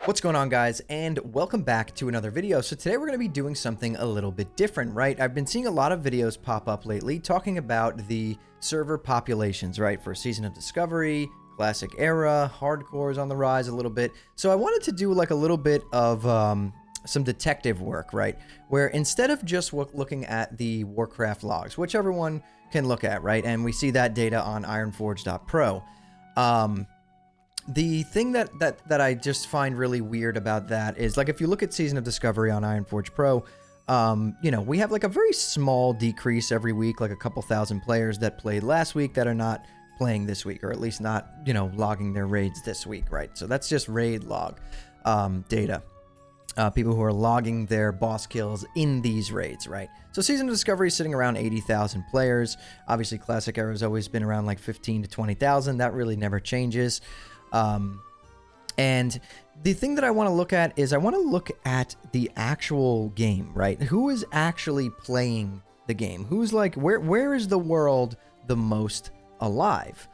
What's going on, guys, and welcome back to another video. So today we're going to be doing something a little bit different, right? I've been seeing a lot of videos pop up lately talking about the server populations, right? For Season of Discovery, Classic Era, Hardcore is on the rise a little bit. So I wanted to do like a little bit of some detective work, right? Where instead of just looking at the Warcraft logs, which everyone can look at, right? And we see that data on ironforge.pro. The thing that I just find really weird about that is, like, if you look at Season of Discovery on Ironforge Pro, you know, we have like a very small decrease every week, like a couple thousand players that played last week that are not playing this week, or at least not, you know, logging their raids this week, right? So that's just raid log data. People who are logging their boss kills in these raids, right? So Season of Discovery is sitting around 80,000 players. Obviously, Classic Era has always been around like 15 to 20,000. That really never changes. And the thing that I want to look at is I want to look at the actual game, right? Who is actually playing the game? Who's like, where is the world the most alive?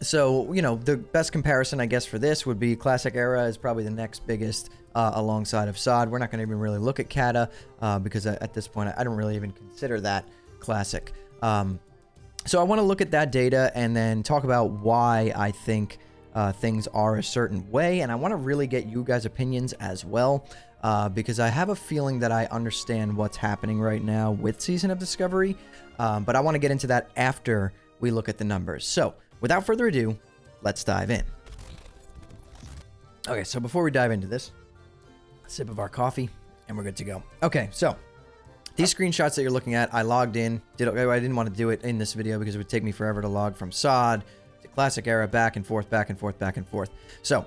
So, you know, the best comparison, I guess, for this would be Classic Era is probably the next biggest alongside of SOD. We're not going to even really look at Kata because at this point, I don't really even consider that Classic. So I want to look at that data and then talk about why I think things are a certain way. And I want to really get you guys' opinions as well, because I have a feeling that I understand what's happening right now with Season of Discovery. But I want to get into that after we look at the numbers. So without further ado, let's dive in. Okay, so before we dive into this, a sip of our coffee and we're good to go. Okay, so these screenshots that you're looking at, I logged in. I didn't want to do it in this video because it would take me forever to log from SOD to Classic Era, back and forth, back and forth, back and forth. So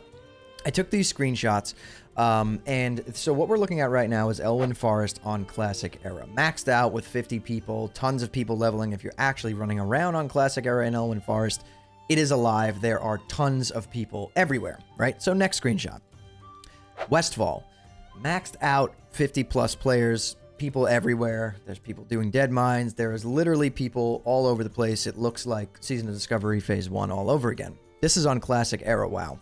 I took these screenshots, and so what we're looking at right now is Elwynn Forest on Classic Era. Maxed out with 50 people, tons of people leveling. If you're actually running around on Classic Era in Elwynn Forest, it is alive. There are tons of people everywhere, right? So next screenshot. Westfall. Maxed out 50 plus players. People everywhere. There's people doing dead mines. There is literally people all over the place. It looks like Season of Discovery Phase 1 all over again. This is on Classic Era. Wow.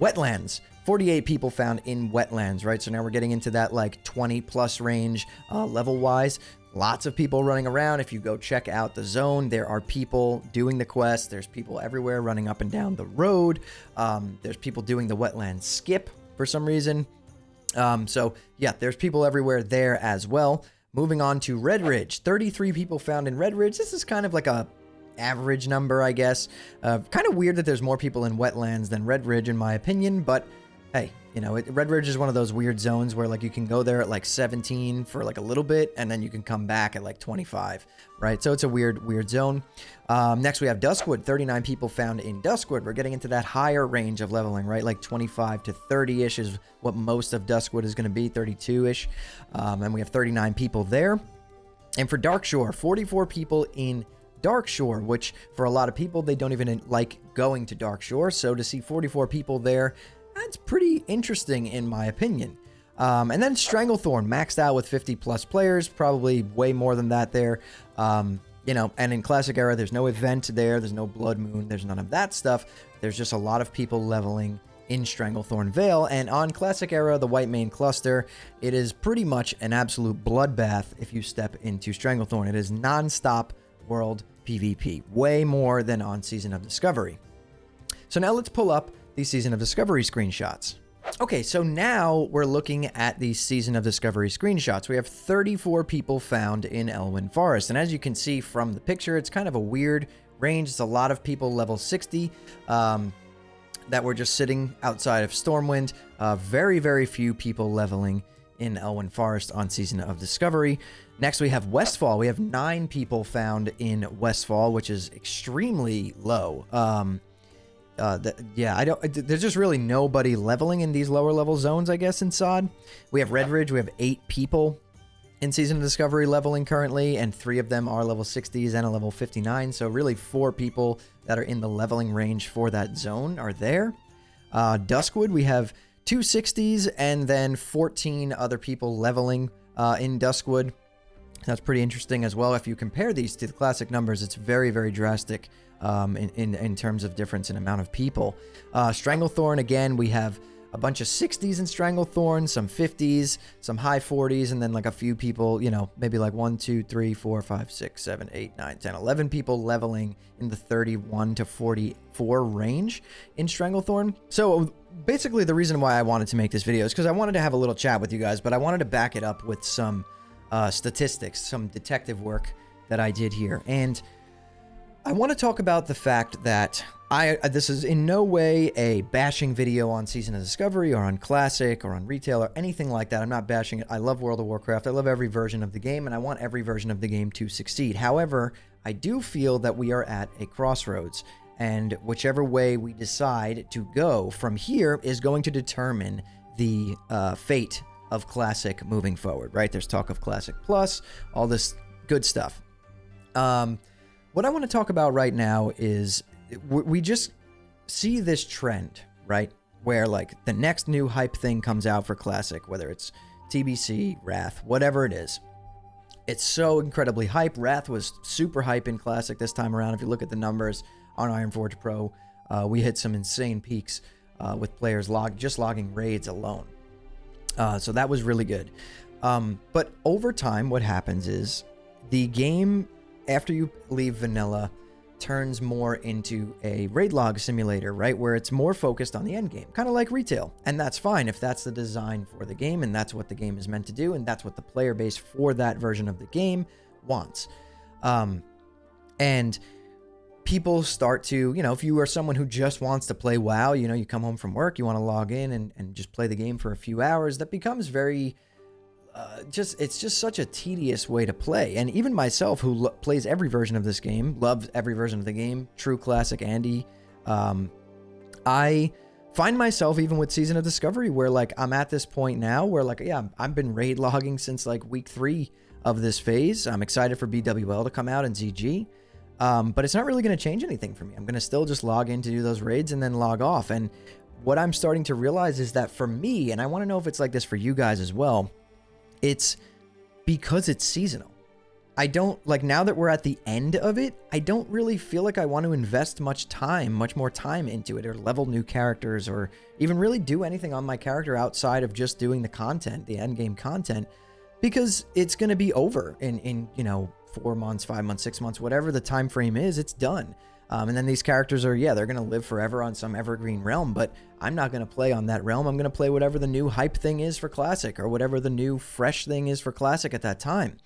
Wetlands. 48 people found in Wetlands, right? So now we're getting into that like 20 plus range level-wise. Lots of people running around. If you go check out the zone, there are people doing the quest. There's people everywhere running up and down the road. There's people doing the Wetlands skip for some reason. So yeah, there's people everywhere there as well. Moving on to Red Ridge, 33 people found in Red Ridge. This is kind of like a average number, I guess. Kind of weird that there's more people in Wetlands than Red Ridge, in my opinion, but hey, you know, Red Ridge is one of those weird zones where like you can go there at like 17 for like a little bit and then you can come back at like 25, right? So it's a weird zone. Next we have Duskwood, 39 people found in Duskwood. We're getting into that higher range of leveling, right? Like 25 to 30-ish is what most of Duskwood is going to be, 32-ish. And we have 39 people there. And for Darkshore, 44 people in Darkshore, which for a lot of people, they don't even like going to Darkshore. So to see 44 people there, that's pretty interesting in my opinion. And then Stranglethorn maxed out with 50 plus players, probably way more than that there. You know, and in Classic Era, there's no event there. There's no Blood Moon. There's none of that stuff. There's just a lot of people leveling in Stranglethorn Vale. And on Classic Era, the Whitemane Cluster, it is pretty much an absolute bloodbath if you step into Stranglethorn. It is non-stop world PvP, way more than on Season of Discovery. So now let's pull up the Season of Discovery screenshots. Okay, so now we're looking at the Season of Discovery screenshots. We have 34 people found in Elwynn Forest, and as you can see from the picture, it's kind of a weird range. It's a lot of people level 60 that were just sitting outside of Stormwind. Very few people leveling in Elwynn Forest on Season of Discovery. Next, we have Westfall. We have 9 people found in Westfall, which is extremely low. Yeah, there's just really nobody leveling in these lower level zones, I guess, in SOD. We have Red Ridge. We have 8 people in Season of Discovery leveling currently, and 3 of them are level 60s and a level 59. So really 4 people that are in the leveling range for that zone are there. Duskwood, we have 2 60s and then 14 other people leveling in Duskwood. That's pretty interesting as well. If you compare these to the classic numbers, it's very drastic in terms of difference in amount of people. Stranglethorn, again, we have a bunch of 60s in Stranglethorn, some 50s, some high 40s, and then like a few people, you know, maybe like 1, 2, 3, 4, 5, 6, 7, 8, 9, 10, 11 people leveling in the 31 to 44 range in Stranglethorn. So basically the reason why I wanted to make this video is because I wanted to have a little chat with you guys, but I wanted to back it up with some statistics, some detective work that I did here. And I want to talk about the fact that this is in no way a bashing video on Season of Discovery or on Classic or on Retail or anything like that. I'm not bashing it. I love World of Warcraft. I love every version of the game, and I want every version of the game to succeed. However, I do feel that we are at a crossroads, and whichever way we decide to go from here is going to determine the fate of Classic moving forward, right? There's talk of Classic Plus, all this good stuff. What I want to talk about right now is we just see this trend, right? Where like the next new hype thing comes out for Classic, whether it's TBC, Wrath, whatever it is. It's so incredibly hype. Wrath was super hype in Classic this time around. If you look at the numbers on Ironforge Pro, we hit some insane peaks with players just logging raids alone. So that was really good. But over time, what happens is the game, after you leave vanilla, turns more into a raid log simulator, right? Where it's more focused on the end game, kind of like Retail. And that's fine if that's the design for the game and that's what the game is meant to do and that's what the player base for that version of the game wants. And people start to, you know, if you are someone who just wants to play WoW, you know, you come home from work, you want to log in and just play the game for a few hours, that becomes very... it's just such a tedious way to play. And even myself, who plays every version of this game, loves every version of the game, true Classic Andy, I find myself even with Season of Discovery where like I'm at this point now where like, yeah, I've been raid logging since like week 3 of this phase. I'm excited for BWL to come out and ZG, but it's not really going to change anything for me. I'm going to still just log in to do those raids and then log off. And what I'm starting to realize is that for me, and I want to know if it's like this for you guys as well, it's because it's seasonal. I don't, like, now that we're at the end of it, I don't really feel like I want to invest much more time into it, or level new characters, or even really do anything on my character outside of just doing the content, the end game content, because it's going to be over in, you know, 4 months, 5 months, 6 months, whatever the time frame is, it's done. And then these characters are, yeah, they're going to live forever on some evergreen realm, but I'm not going to play on that realm. I'm going to play whatever the new hype thing is for Classic, or whatever the new fresh thing is for Classic at that time.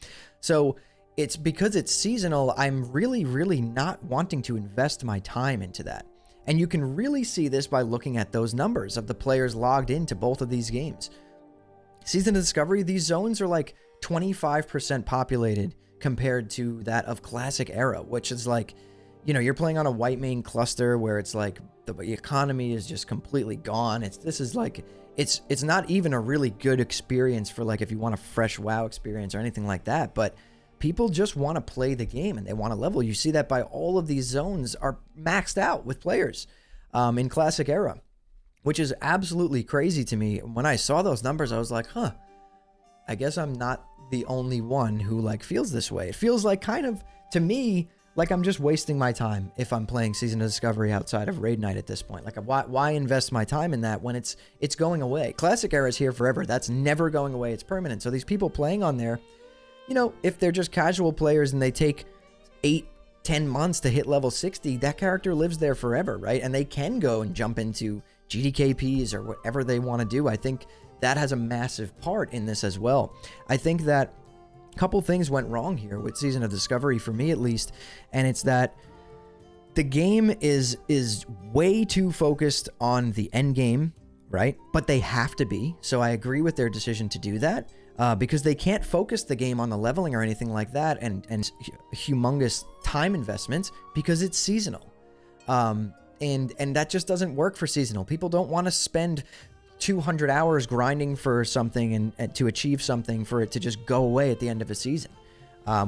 So it's because it's seasonal, I'm really, really not wanting to invest my time into that. And you can really see this by looking at those numbers of the players logged into both of these games. Season of Discovery, these zones are like 25% populated compared to that of Classic Era, which is like, you know, you're playing on a white main cluster where it's like the economy is just completely gone. This is like, it's not even a really good experience for like if you want a fresh WoW experience or anything like that, but people just want to play the game and they want to level. You see that by all of these zones are maxed out with players in Classic Era, which is absolutely crazy to me. When I saw those numbers, I was like, huh, I guess I'm not the only one who like feels this way. It feels like kind of, to me, like I'm just wasting my time if I'm playing Season of Discovery outside of Raid Night at this point. Like, why invest my time in that when it's going away? Classic Era is here forever. That's never going away. It's permanent. So these people playing on there, you know, if they're just casual players and they take 8-10 months to hit level 60, that character lives there forever, right? And they can go and jump into GDKPs or whatever they want to do. I think that has a massive part in this as well. I think that couple things went wrong here with Season of Discovery, for me at least, and it's that the game is way too focused on the end game, right? But they have to be. So I agree with their decision to do that, because they can't focus the game on the leveling or anything like that and humongous time investments because it's seasonal. And that just doesn't work for seasonal. People don't want to spend 200 hours grinding for something and to achieve something for it to just go away at the end of a season.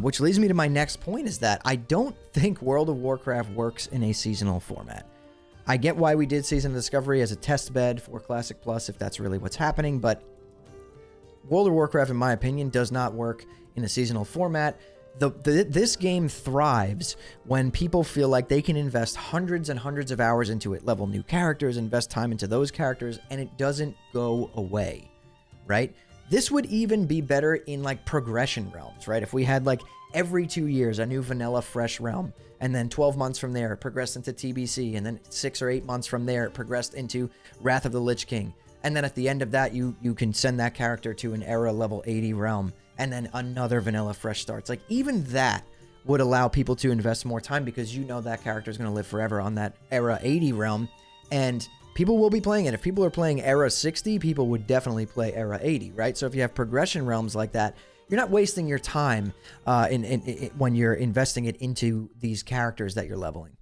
Which leads me to my next point, is that I don't think World of Warcraft works in a seasonal format. I get why we did Season of Discovery as a test bed for Classic Plus, if that's really what's happening, but World of Warcraft, in my opinion, does not work in a seasonal format. This game thrives when people feel like they can invest hundreds and hundreds of hours into it, level new characters, invest time into those characters, and it doesn't go away, right? This would even be better in like progression realms, right? If we had like every 2 years a new vanilla fresh realm, and then 12 months from there it progressed into TBC, and then 6 or 8 months from there it progressed into Wrath of the Lich King, and then at the end of that you can send that character to an era level 80 realm, and then another vanilla fresh starts. Like, even that would allow people to invest more time, because you know that character is going to live forever on that era 80 realm, and people will be playing it. If people are playing era 60, people would definitely play era 80, right? So if you have progression realms like that, you're not wasting your time when you're investing it into these characters that you're leveling.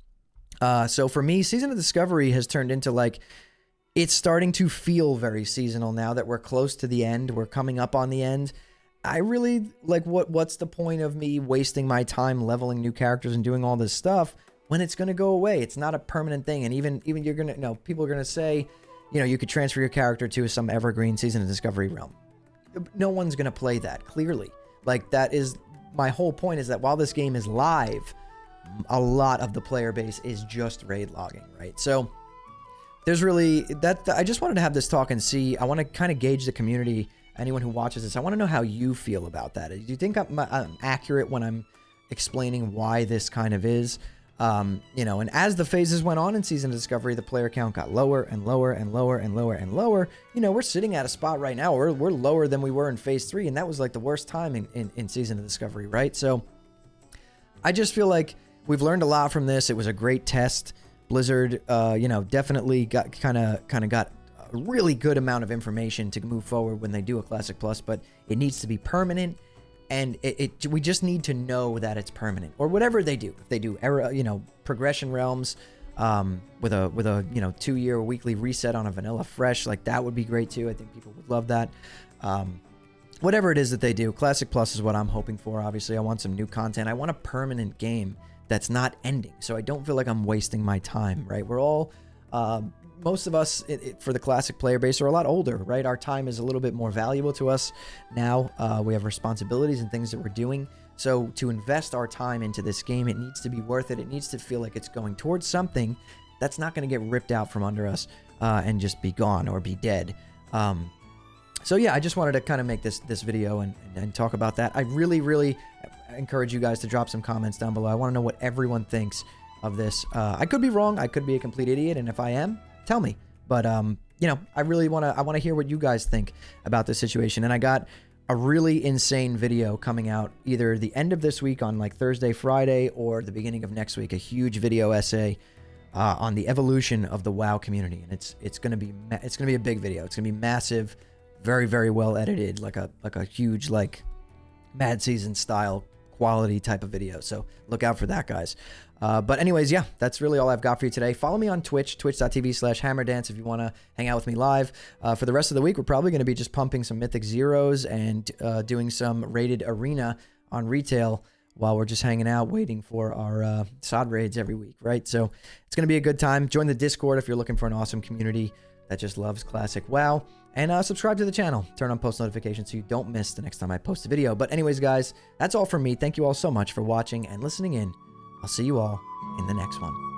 So for me, Season of Discovery has turned into like, it's starting to feel very seasonal now that we're close to the end. We're coming up on the end. I really like, what's the point of me wasting my time leveling new characters and doing all this stuff when it's going to go away? It's not a permanent thing. And even you're going to, people are going to say, you could transfer your character to some evergreen Season of Discovery realm. No one's going to play that, clearly. Like, that is my whole point, is that while this game is live, a lot of the player base is just raid logging, right? So there's really that. I just wanted to have this talk and see. I want to kind of gauge the community. Anyone who watches this, I want to know how you feel about that. Do you think I'm accurate when I'm explaining why this kind of is? And as the phases went on in Season of Discovery, the player count got lower and lower and lower and lower and lower. We're sitting at a spot right now. We're lower than we were in Phase 3, and that was like the worst time in Season of Discovery, right? So I just feel like we've learned a lot from this. It was a great test. Blizzard, definitely got kind of got a really good amount of information to move forward when they do a Classic Plus, but it needs to be permanent. And we just need to know that it's permanent, or whatever they do. If they do era, progression realms, with a 2-year weekly reset on a vanilla fresh, like that would be great too. I think people would love that. Whatever it is that they do, Classic Plus is what I'm hoping for. Obviously, I want some new content. I want a permanent game that's not ending, so I don't feel like I'm wasting my time. Right? We're all, most of us for the classic player base are a lot older, right? Our time is a little bit more valuable to us now. We have responsibilities and things that we're doing. So to invest our time into this game, it needs to be worth it. It needs to feel like it's going towards something that's not going to get ripped out from under us and just be gone or be dead. So yeah, I just wanted to kind of make this video and talk about that. I really, really encourage you guys to drop some comments down below. I want to know what everyone thinks of this. I could be wrong. I could be a complete idiot. And if I am, tell me. But I really want to hear what you guys think about this situation. And I got a really insane video coming out either the end of this week on like Thursday, Friday, or the beginning of next week. A huge video essay on the evolution of the WoW community, and it's gonna be a big video. It's gonna be massive, very, very well edited, like a huge like Mad Season style quality type of video. So look out for that, guys. But anyways, yeah, that's really all I've got for you today. Follow me on Twitch, twitch.tv/hammerdance if you want to hang out with me live. For the rest of the week, we're probably going to be just pumping some Mythic Zeros and doing some rated arena on retail while we're just hanging out waiting for our SOD raids every week, right? So it's going to be a good time. Join the Discord if you're looking for an awesome community that just loves classic WoW. And subscribe to the channel. Turn on post notifications so you don't miss the next time I post a video. But anyways, guys, that's all from me. Thank you all so much for watching and listening in. I'll see you all in the next one.